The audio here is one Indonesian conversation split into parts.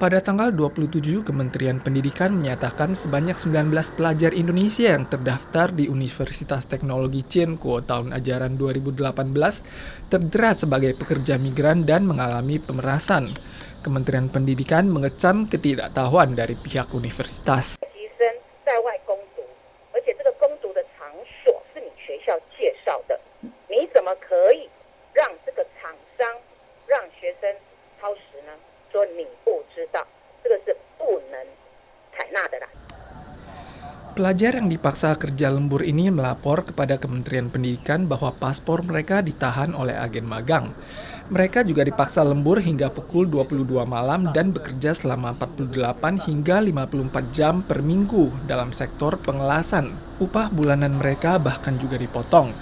Pada tanggal 27, Kementerian Pendidikan menyatakan sebanyak 19 pelajar Indonesia yang terdaftar di Universitas Teknologi Tsinghua tahun ajaran 2018 terjerat sebagai pekerja migran dan mengalami pemerasan. Kementerian Pendidikan mengecam ketidaktahuan dari pihak universitas. Pelajar yang dipaksa kerja lembur ini melapor kepada Kementerian Pendidikan bahwa paspor mereka ditahan oleh agen magang. Mereka juga dipaksa lembur hingga pukul 22 malam dan bekerja selama 48 hingga 54 jam per minggu dalam sektor pengelasan. Upah bulanan mereka bahkan juga dipotong.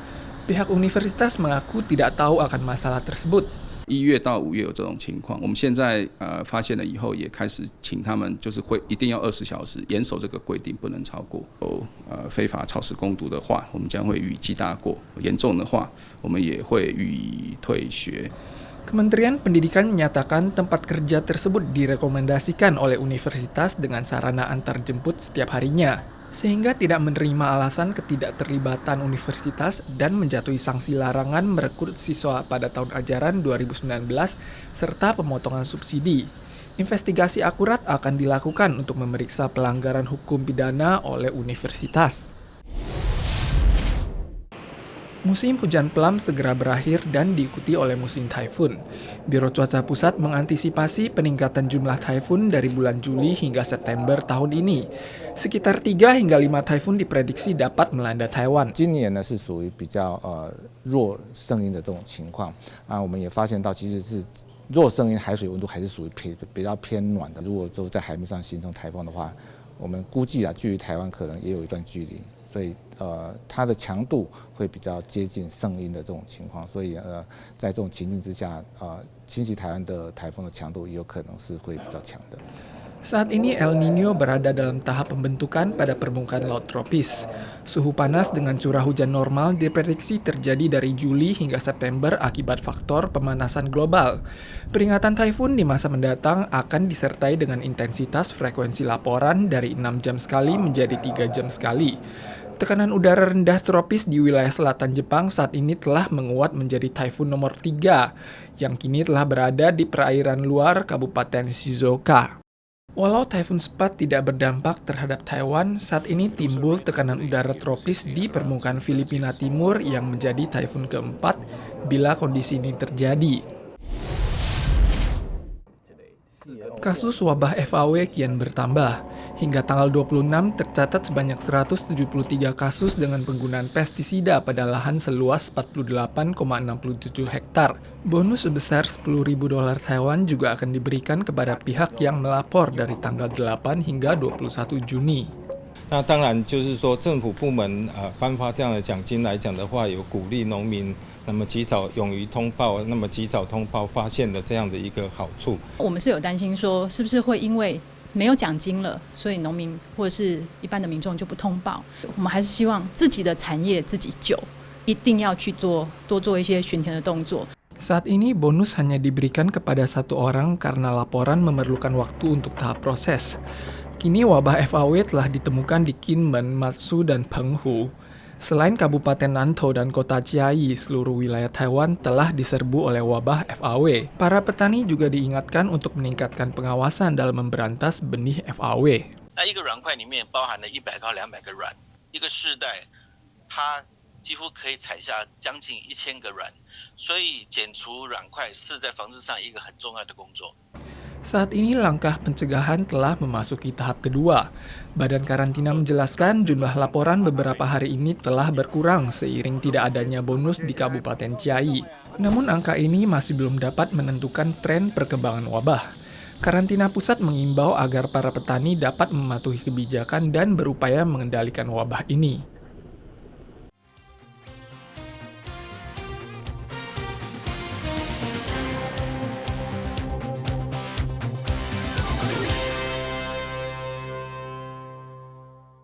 Pihak universitas mengaku tidak tahu akan masalah tersebut. 1月到5月有这种情况，我们现在发现了以后，也开始请他们就是会一定要20小时，严守这个规定，不能超过。非法超时工读的话，我们将会予以记大过；严重的话，我们也会予以退学。 Kementerian Pendidikan menyatakan tempat kerja tersebut direkomendasikan oleh universitas dengan sarana antar jemput setiap harinya, sehingga tidak menerima alasan ketidakterlibatan universitas dan menjatuhi sanksi larangan merekrut siswa pada tahun ajaran 2019 serta pemotongan subsidi. Investigasi akurat akan dilakukan untuk memeriksa pelanggaran hukum pidana oleh universitas. Musim hujan pelam segera berakhir dan diikuti oleh musim taifun. Biro Cuaca Pusat mengantisipasi peningkatan jumlah taifun dari bulan Juli hingga September tahun ini. Sekitar 3 hingga 5 taifun diprediksi dapat melanda Taiwan. 今年呢是属于比较弱声音的这种情况啊，我们也发现到其实是弱声音海水温度还是属于比较偏暖的。如果说在海面上形成台风的话，我们估计距离台湾可能也有一段距离。 所以它的强度会比较接近圣婴的这种情况，所以在这种情境之下，侵袭台湾的台风的强度也有可能是会比较强的。 Saat ini El Nino berada dalam tahap pembentukan pada permukaan laut tropis. Suhu panas dengan curah hujan normal diprediksi terjadi dari Juli hingga September akibat faktor pemanasan global. Peringatan taifun di masa mendatang akan disertai dengan intensitas frekuensi laporan dari 6 jam sekali menjadi 3 jam sekali. Tekanan udara rendah tropis di wilayah selatan Jepang saat ini telah menguat menjadi taifun nomor 3, yang kini telah berada di perairan luar Kabupaten Shizuoka. Walau taifun Spot tidak berdampak terhadap Taiwan, saat ini timbul tekanan udara tropis di permukaan Filipina Timur yang menjadi taifun keempat bila kondisi ini terjadi. Kasus wabah FAW kian bertambah. Hingga tanggal 26 tercatat sebanyak 173 kasus dengan penggunaan pestisida pada lahan seluas 48,67 hektar. Bonus sebesar $10.000 Taiwan juga akan diberikan kepada pihak yang melapor dari tanggal 8 hingga 21 Juni. 那当然就是说，政府部门颁发这样的奖金来讲的话，有鼓励农民那么及早勇于通报，那么及早通报发现的这样的一个好处。我们是有担心说，是不是会因为 没有奖金了，所以农民或者是一般的民众就不通报。我们还是希望自己的产业自己救，一定要去多做一些巡田的动作。 Saat ini bonus hanya diberikan kepada 1 orang karena laporan memerlukan waktu untuk tahap proses. Kini wabah FAW telah ditemukan di Kinmen, Matsu, dan Penghu. Selain Kabupaten Nantou dan Kota Chiayi, seluruh wilayah Taiwan telah diserbu oleh wabah FAW. Para petani juga diingatkan untuk meningkatkan pengawasan dalam memberantas benih FAW. 一个软块里面包含了100到200个卵，一个世代它几乎可以采下将近1000个卵，所以剪除软块是在防治上一个很重要的工作。 Saat ini langkah pencegahan telah memasuki tahap kedua. Badan karantina menjelaskan jumlah laporan beberapa hari ini telah berkurang seiring tidak adanya bonus di Kabupaten Chiayi. Namun angka ini masih belum dapat menentukan tren perkembangan wabah. Karantina pusat mengimbau agar para petani dapat mematuhi kebijakan dan berupaya mengendalikan wabah ini.